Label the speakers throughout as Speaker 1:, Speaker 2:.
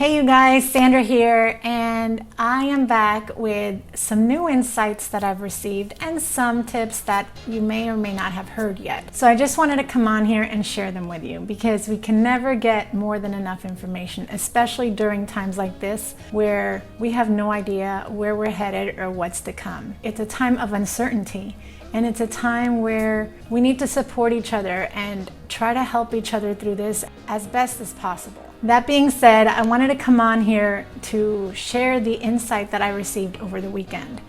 Speaker 1: Hey you guys, Sandra here, and I am back with some new insights that I've received and some tips that you may or may not have heard yet. So I just wanted to come on here and share them with you because we can never get more than enough information, especially during times like this where we have no idea where we're headed or what's to come. It's a time of uncertainty. And it's a time where we need to support each other and try to help each other through this as best as possible. That being said, I wanted to come on here to share the insight that I received over the weekend.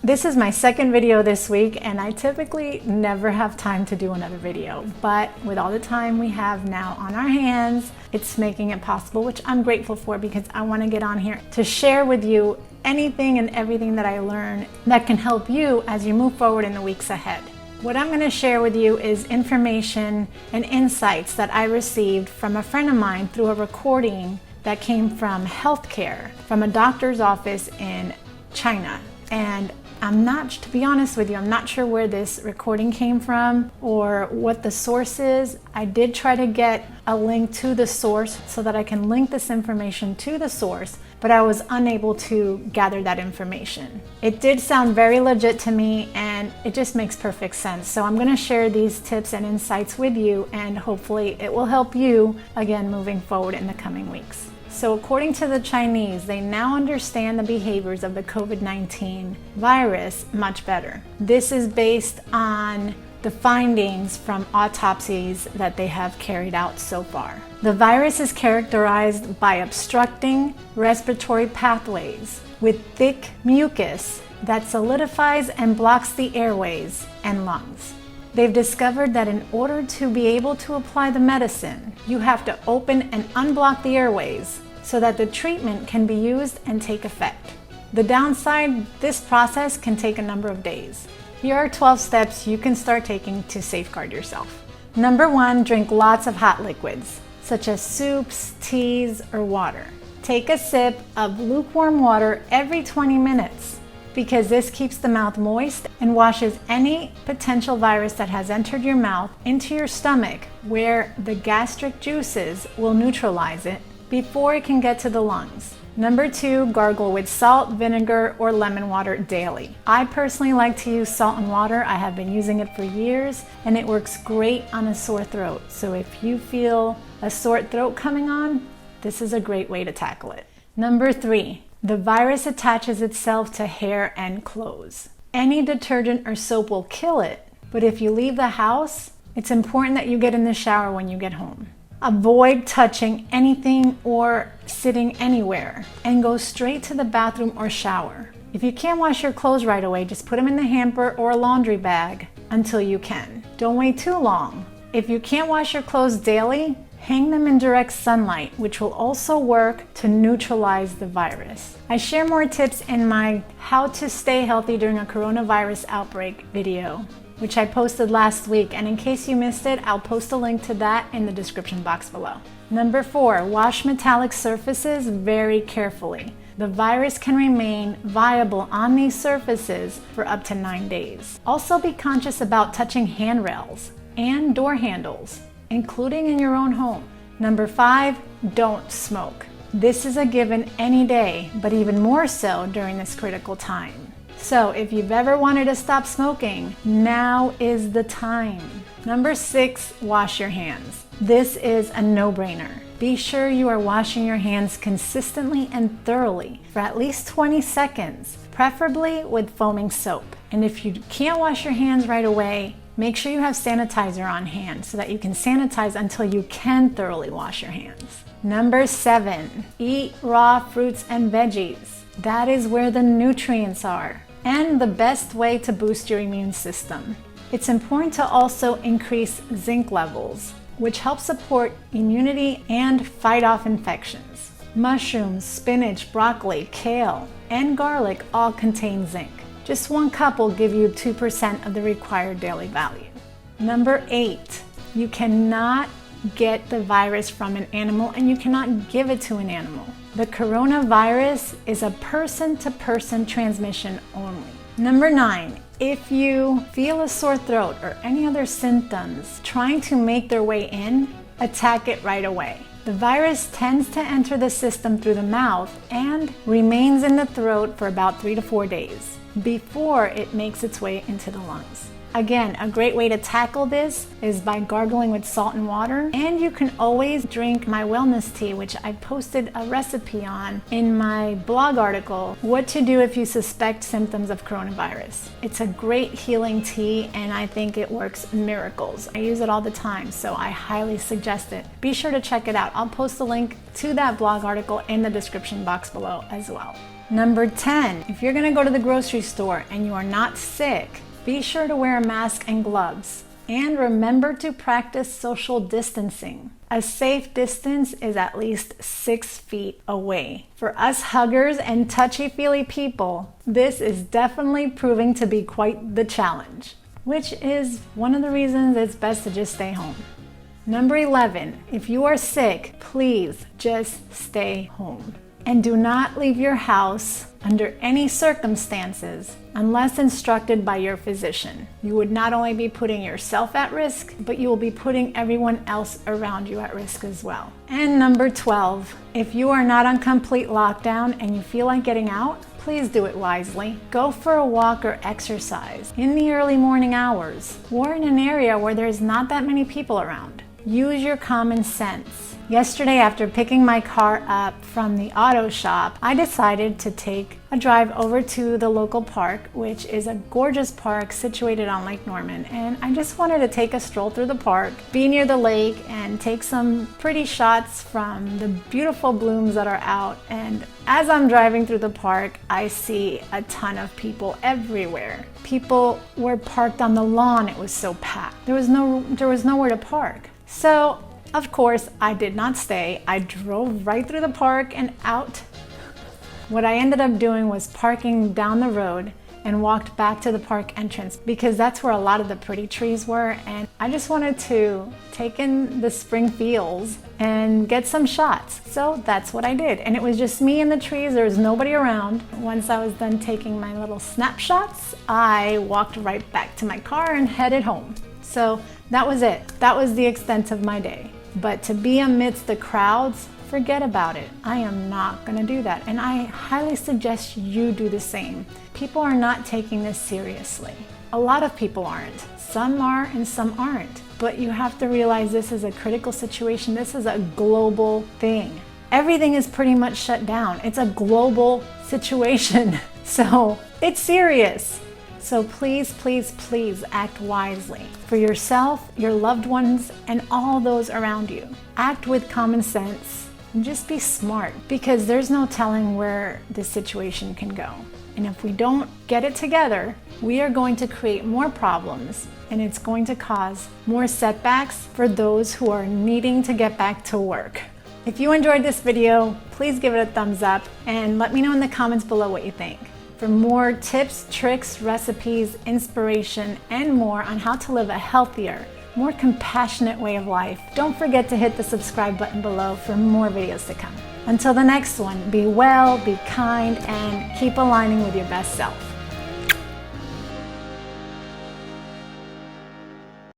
Speaker 1: This is my second video this week, and I typically never have time to do another video. But with all the time we have now on our hands, it's making it possible, which I'm grateful for because I want to get on here to share with you anything and everything that I learn that can help you as you move forward in the weeks ahead. What I'm going to share with you is information and insights that I received from a friend of mine through a recording that came from healthcare, from a doctor's office in China. And to be honest with you, I'm not sure where this recording came from or what the source is. I did try to get a link to the source so that I can link this information to the source, but I was unable to gather that information. It did sound very legit to me and it just makes perfect sense. So I'm going to share these tips and insights with you, and hopefully it will help you again moving forward in the coming weeks. So according to the Chinese, they now understand the behaviors of the COVID-19 virus much better. This is based on the findings from autopsies that they have carried out so far. The virus is characterized by obstructing respiratory pathways with thick mucus that solidifies and blocks the airways and lungs. They've discovered that in order to be able to apply the medicine, you have to open and unblock the airways so that the treatment can be used and take effect. The downside, this process can take a number of days. Here are 12 steps you can start taking to safeguard yourself. Number 1, drink lots of hot liquids, such as soups, teas, or water. Take a sip of lukewarm water every 20 minutes because this keeps the mouth moist and washes any potential virus that has entered your mouth into your stomach, where the gastric juices will neutralize it before it can get to the lungs. Number 2, gargle with salt, vinegar, or lemon water daily. I personally like to use salt and water. I have been using it for years and it works great on a sore throat. So if you feel a sore throat coming on, this is a great way to tackle it. Number 3, the virus attaches itself to hair and clothes. Any detergent or soap will kill it, but if you leave the house, it's important that you get in the shower when you get home. Avoid touching anything or sitting anywhere and go straight to the bathroom or shower. If you can't wash your clothes right away, just put them in the hamper or a laundry bag until you can. Don't wait too long. If you can't wash your clothes daily, hang them in direct sunlight, which will also work to neutralize the virus. I share more tips in my How to Stay Healthy During a Coronavirus Outbreak video, which I posted last week, and in case you missed it, I'll post a link to that in the description box below. Number 4, wash metallic surfaces very carefully. The virus can remain viable on these surfaces for up to 9 days. Also be conscious about touching handrails and door handles, including in your own home. Number 5, don't smoke. This is a given any day, but even more so during this critical time. So if you've ever wanted to stop smoking, now is the time. Number 6, wash your hands. This is a no-brainer. Be sure you are washing your hands consistently and thoroughly for at least 20 seconds, preferably with foaming soap. And if you can't wash your hands right away, make sure you have sanitizer on hand so that you can sanitize until you can thoroughly wash your hands. Number 7, eat raw fruits and veggies. That is where the nutrients are and the best way to boost your immune system. It's important to also increase zinc levels, which help support immunity and fight off infections. Mushrooms, spinach, broccoli, kale, and garlic all contain zinc. Just 1 cup will give you 2% of the required daily value. Number 8, you cannot get the virus from an animal and you cannot give it to an animal. The coronavirus is a person-to-person transmission only. Number 9, if you feel a sore throat or any other symptoms trying to make their way in, attack it right away. The virus tends to enter the system through the mouth and remains in the throat for about 3 to 4 days before it makes its way into the lungs. Again, a great way to tackle this is by gargling with salt and water, and you can always drink my wellness tea, which I posted a recipe on in my blog article, What to Do If You Suspect Symptoms of Coronavirus. It's a great healing tea, and I think it works miracles. I use it all the time, so I highly suggest it. Be sure to check it out. I'll post a link to that blog article in the description box below as well. Number 10, if you're gonna go to the grocery store and you are not sick, be sure to wear a mask and gloves, and remember to practice social distancing. A safe distance is at least 6 feet away. For us huggers and touchy-feely people, this is definitely proving to be quite the challenge, which is one of the reasons it's best to just stay home. Number 11, if you are sick, please just stay home. And do not leave your house under any circumstances unless instructed by your physician. You would not only be putting yourself at risk, but you will be putting everyone else around you at risk as well. And number 12, if you are not on complete lockdown and you feel like getting out, please do it wisely. Go for a walk or exercise in the early morning hours or in an area where there's not that many people around. Use your common sense. Yesterday, after picking my car up from the auto shop, I decided to take a drive over to the local park, which is a gorgeous park situated on Lake Norman. And I just wanted to take a stroll through the park, be near the lake, and take some pretty shots from the beautiful blooms that are out. And as I'm driving through the park, I see a ton of people everywhere. People were parked on the lawn. It was so packed. There was nowhere to park. So, of course, I did not stay. I drove right through the park and out. What I ended up doing was parking down the road and walked back to the park entrance because that's where a lot of the pretty trees were, and I just wanted to take in the spring feels and get some shots. So that's what I did, and it was just me and the trees. There was nobody around. Once I was done taking my little snapshots, I walked right back to my car and headed home. So that was it. That was the extent of my day. But to be amidst the crowds, forget about it. I am not gonna do that. And I highly suggest you do the same. People are not taking this seriously. A lot of people aren't. Some are and some aren't. But you have to realize this is a critical situation. This is a global thing. Everything is pretty much shut down. It's a global situation. So it's serious. So please, please, please act wisely for yourself, your loved ones, and all those around you. Act with common sense and just be smart, because there's no telling where this situation can go. And if we don't get it together, we are going to create more problems, and it's going to cause more setbacks for those who are needing to get back to work. If you enjoyed this video, please give it a thumbs up and let me know in the comments below what you think. For more tips, tricks, recipes, inspiration, and more on how to live a healthier, more compassionate way of life, don't forget to hit the subscribe button below for more videos to come. Until the next one, be well, be kind, and keep aligning with your best self.